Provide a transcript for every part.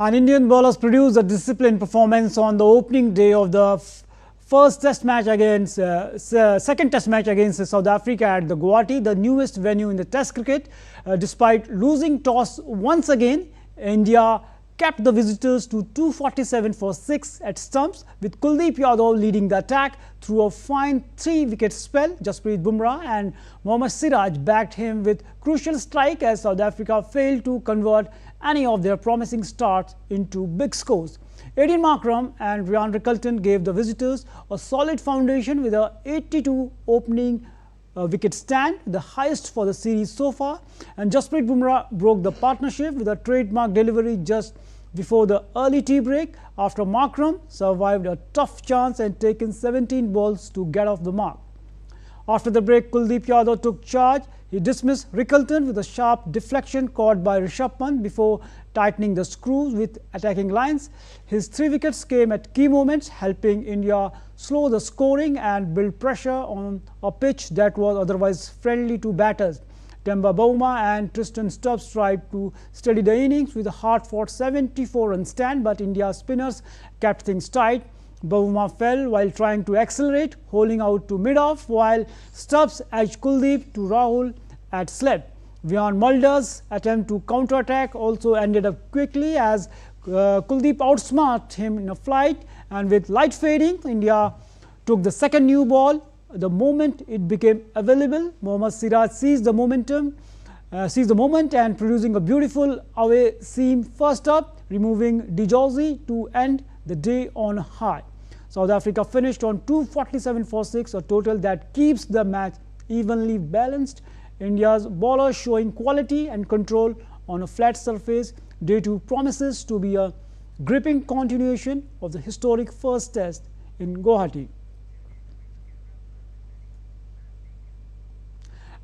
And Indian bowlers produced a disciplined performance on the opening day of the second test match against South Africa at the Guwahati, the newest venue in the Test cricket. Despite losing toss once again, India kept the visitors to 247 for 6 at stumps, with Kuldeep Yadav leading the attack through a fine 3-wicket spell. Jasprit Bumrah and Mohammed Siraj backed him with crucial strike as South Africa failed to convert any of their promising starts into big scores. Aiden Markram and Rickelton gave the visitors a solid foundation with a 82 opening wicket stand, the highest for the series so far. And Jasprit Bumrah broke the partnership with a trademark delivery just before the early tea break, after Markram survived a tough chance and taken 17 balls to get off the mark. After the break, Kuldeep Yadav took charge. He dismissed Rickelton with a sharp deflection caught by Rishabh Pant before tightening the screws with attacking lines. His 3 wickets came at key moments, helping India slow the scoring and build pressure on a pitch that was otherwise friendly to batters. Temba Bavuma and Tristan Stubbs tried to steady the innings with a hard-fought 74-run stand, but India's spinners kept things tight. Bavuma fell while trying to accelerate, holding out to mid-off, while Stubbs edged Kuldeep to Rahul at slip. Vian Mulder's attempt to counter-attack also ended up quickly as Kuldeep outsmarted him in a flight, and with light fading, India took the second new ball. The moment it became available, Mohammed Siraj seized the moment and producing a beautiful away seam first up, removing de Zorzi to end the day on a high. South Africa finished on 247 for 6, a total that keeps the match evenly balanced. India's bowlers showing quality and control on a flat surface due to promises to be a gripping continuation of the historic first test in Guwahati.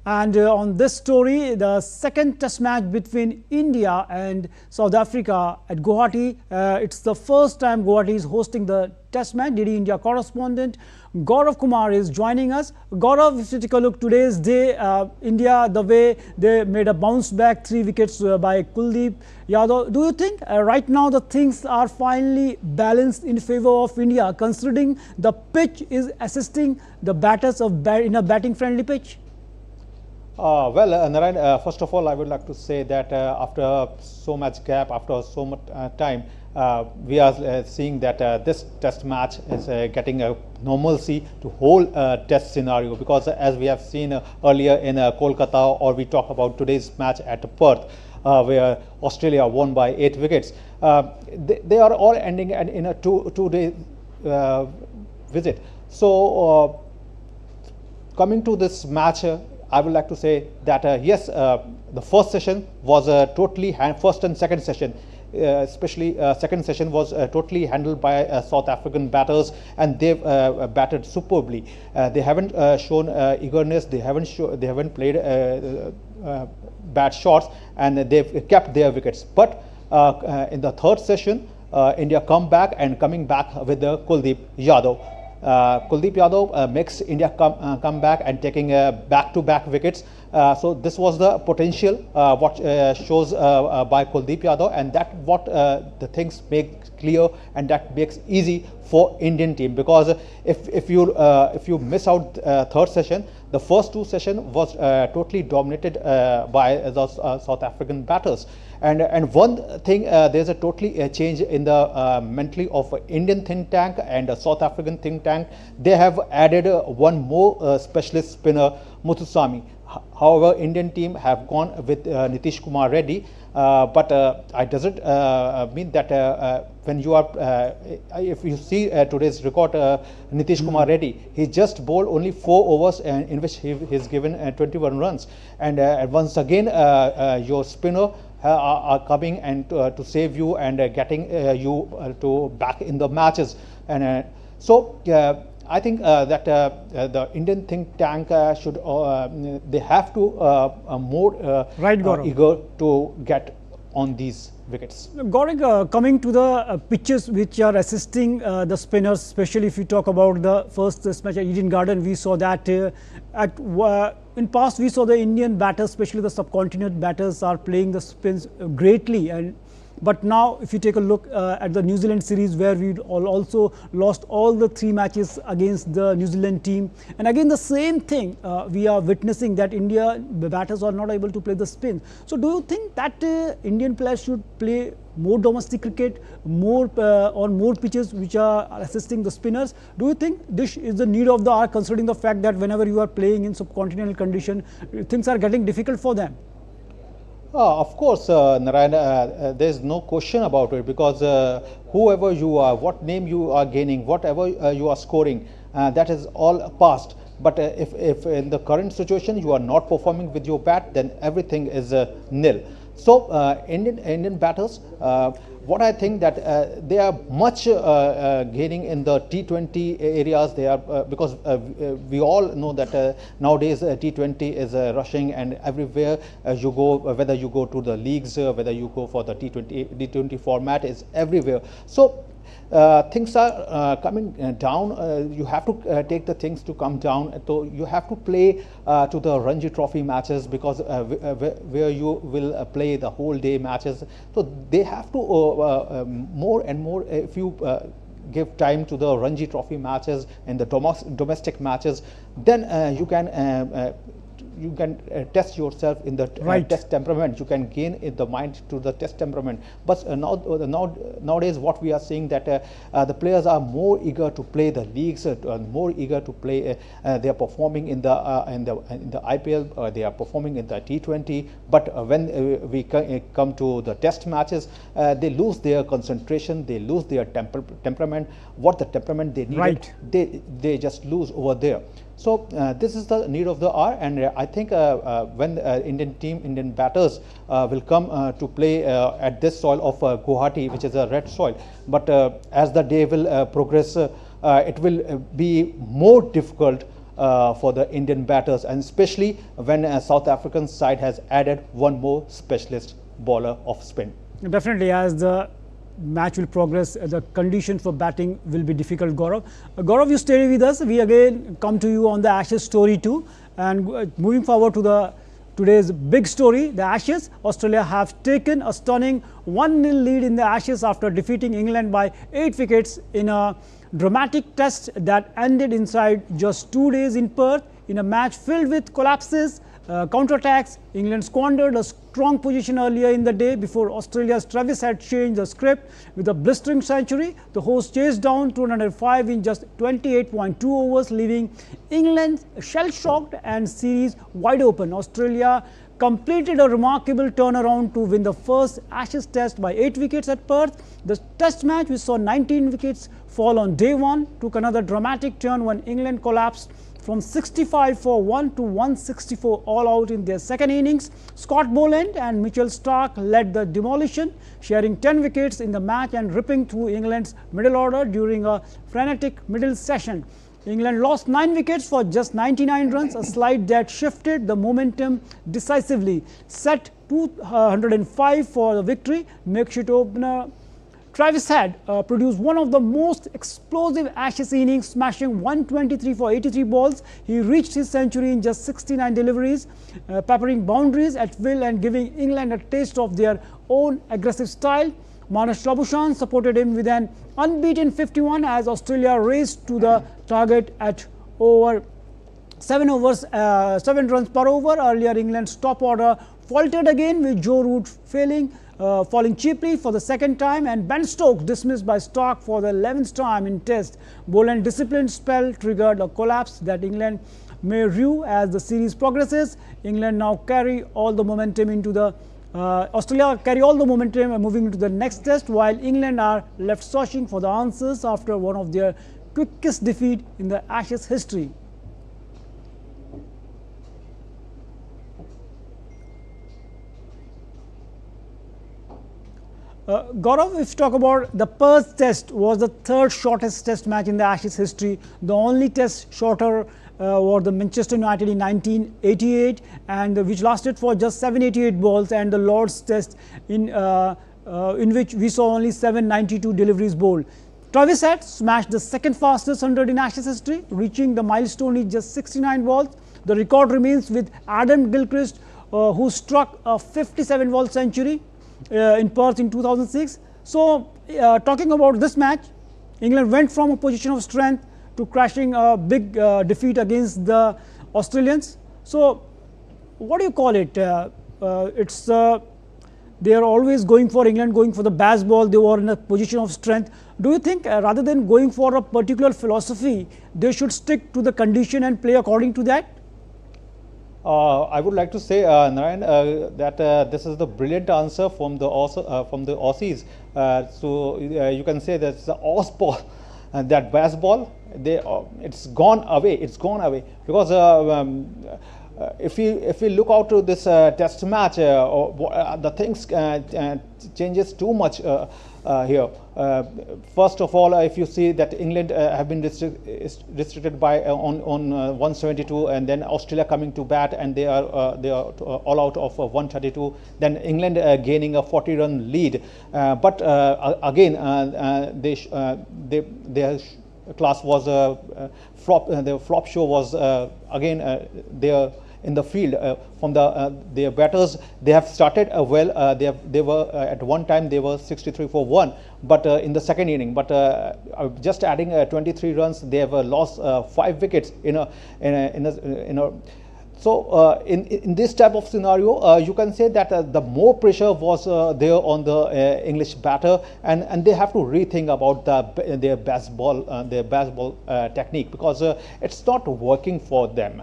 And on this story, the second test match between India and South Africa at Guwahati. It's the first time Guwahati is hosting the test match. DD India correspondent Gaurav Kumar is joining us. Gaurav, if you take a look today's day, India, the way they made a bounce back 3 wickets by Kuldeep Yadav. Do you think right now the things are finally balanced in favor of India, considering the pitch is assisting the batters in a batting friendly pitch? Narayan, first of all, I would like to say that after so much gap, after so much time, we are seeing that this test match is getting a normalcy to whole test scenario, because as we have seen earlier in Kolkata, or we talk about today's match at Perth, where Australia won by 8 wickets, they are all ending in a two-day visit. So coming to this match, I would like to say that yes, the first session was first and second session, especially second session was totally handled by South African batters, and they've batted superbly. They haven't shown eagerness, they haven't played bad shots, and they've kept their wickets. But in the third session, India coming back with the Kuldeep Yadav. Kuldeep Yadav makes India come back and taking back-to-back wickets. So this was the potential what shows by Kuldeep Yadav, and that what the things make clear, and that makes easy for Indian team, because if you miss out third session, the first 2 sessions was totally dominated by the South African batters. And one thing, there's a totally change in the mentally of Indian think tank and South African think tank. They have added one more specialist spinner, Muthuswamy. However, Indian team have gone with Nitish Kumar Reddy, but it doesn't mean that when you are, if you see today's record, Nitish Kumar Reddy, he just bowled only 4 overs in which he's given 21 runs. And once again, your spinner are coming and to save you and getting you to back in the matches. And so I think that the Indian think tank should they have to more eager to get on these wickets. Gaurav, coming to the pitches which are assisting the spinners, especially if you talk about the first test match at Eden Garden, we saw that in past we saw the Indian batters, especially the subcontinent batters, are playing the spins greatly, and But now if you take a look at the New Zealand series, where we also lost all the 3 matches against the New Zealand team, and again the same thing we are witnessing, that India, the batters are not able to play the spin. So do you think that Indian players should play more domestic cricket, more on more pitches which are assisting the spinners? Do you think this is the need of the hour, considering the fact that whenever you are playing in subcontinental condition, things are getting difficult for them? Of course, Narayana, there is no question about it, because whoever you are, what name you are gaining, whatever you are scoring, that is all past. But if in the current situation you are not performing with your bat, then everything is nil. So Indian batters, what I think that they are much gaining in the T20 areas. They are because we all know that nowadays T20 is rushing, and everywhere you go, whether you go to the leagues, whether you go for the T20 format, is everywhere. So things are coming down. You have to take the things to come down. So you have to play to the Ranji Trophy matches, because where you will play the whole day matches. So they have to more and more, if you give time to the Ranji Trophy matches and the domestic matches, then you can test yourself in the test temperament. You can gain in the mind to the test temperament. But nowadays what we are seeing, that the players are more eager to play the leagues, more eager to play. They are performing in the IPL, they are performing in the T20. But when we come to the test matches, they lose their concentration, they lose their temperament. What the temperament they needed, they just lose over there. So this is the need of the hour, and I think when Indian batters will come to play at this soil of Guwahati, which is a red soil, but as the day will progress, it will be more difficult for the Indian batters, and especially when South African side has added one more specialist bowler of spin. Definitely, as the match will progress, the condition for batting will be difficult. Gaurav, you stay with us. We again come to you on the Ashes story too, and moving forward to today's big story, the Ashes. Australia have taken a stunning 1-0 lead in the Ashes after defeating England by 8 wickets in a dramatic test that ended inside just 2 days in Perth. In a match filled with collapses, counter-attacks, England squandered a strong position earlier in the day before Australia's Travis had changed the script with a blistering century. The hosts chased down 205 in just 28.2 overs, leaving England shell-shocked and series wide open. Australia completed a remarkable turnaround to win the first Ashes test by 8 wickets at Perth. The test match, which saw 19 wickets fall on day 1, took another dramatic turn when England collapsed from 65 for 1 to 164 all out in their second innings. Scott Boland and Mitchell Starc led the demolition, sharing 10 wickets in the match and ripping through England's middle order during a frenetic middle session. England lost 9 wickets for just 99 runs, a slide that shifted the momentum decisively. Set 205 for the victory, makeshift opener Travis Head produced one of the most explosive Ashes innings, smashing 123 for 83 balls. He reached his century in just 69 deliveries, peppering boundaries at will and giving England a taste of their own aggressive style. Marnus Labuschagne supported him with an unbeaten 51 as Australia raced to the target at over 7 runs per over. Earlier, England's top order faltered again, with Joe Root falling cheaply for the second time, and Ben Stokes dismissed by Starc for the 11th time in Test. Boland's disciplined spell triggered a collapse that England may rue as the series progresses. England now carry all the momentum into the Australia carry all the momentum moving into the next test, while England are left searching for the answers after one of their quickest defeat in the Ashes history. Gaurav, if you talk about the Perth test, was the third shortest test match in the Ashes history. The only test shorter was the Manchester United in 1988, and which lasted for just 788 balls, and the Lord's test in which we saw only 792 deliveries bowled. Travis Head smashed the second fastest 100 in Ashes history, reaching the milestone in just 69 balls. The record remains with Adam Gilchrist, who struck a 57 ball century. in Perth in 2006. So, talking about this match, England went from a position of strength to crashing a big defeat against the Australians. So, what do you call it? They are always going for England, going for the baseball. They were in a position of strength. Do you think rather than going for a particular philosophy, they should stick to the condition and play according to that? I would like to say, Narayan, that this is the brilliant answer from the Aussies. So you can say that the Auss ball, that baseball, it's gone away. It's gone away because if we look out to this test match, the things changes too much here. First of all, if you see that England have been restricted by on 172, and then Australia coming to bat, and they are all out of 132. Then England gaining a 40-run lead, but again their class was flop. The flop show was again there in the field from their batters. They have started well. They were at one time they were 63 for 1, but in the second inning. But just adding 23 runs, they have lost 5 wickets in a. So in this type of scenario, you can say that the more pressure was there on the English batter, and they have to rethink about their baseball technique, because it's not working for them.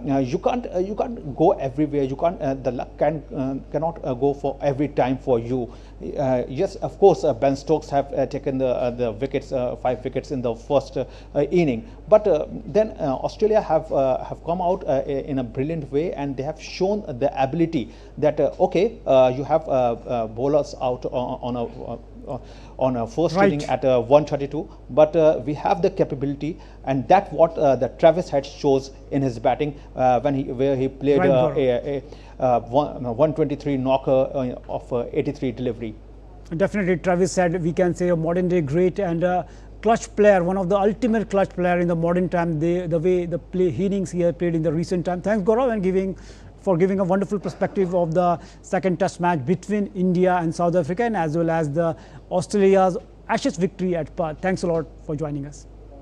You can't go everywhere. You can't. The luck cannot go for every time for you. Yes, of course, Ben Stokes have taken the wickets, 5 wickets in the first inning, but then Australia have come out in a brilliant way, and they have shown the ability that okay, you have bowlers out on a first inning at 132, but we have the capability, and that what the Travis Head shows in his batting where he played a 123 knocker of 83 delivery. Definitely, Travis Head, we can say a modern day great and clutch player, one of the ultimate clutch player in the modern time. The way the innings he has played in the recent time. Thanks, Gaurav, and for giving a wonderful perspective of the second test match between India and South Africa, and as well as the Australia's Ashes victory at Perth. Thanks a lot for joining us.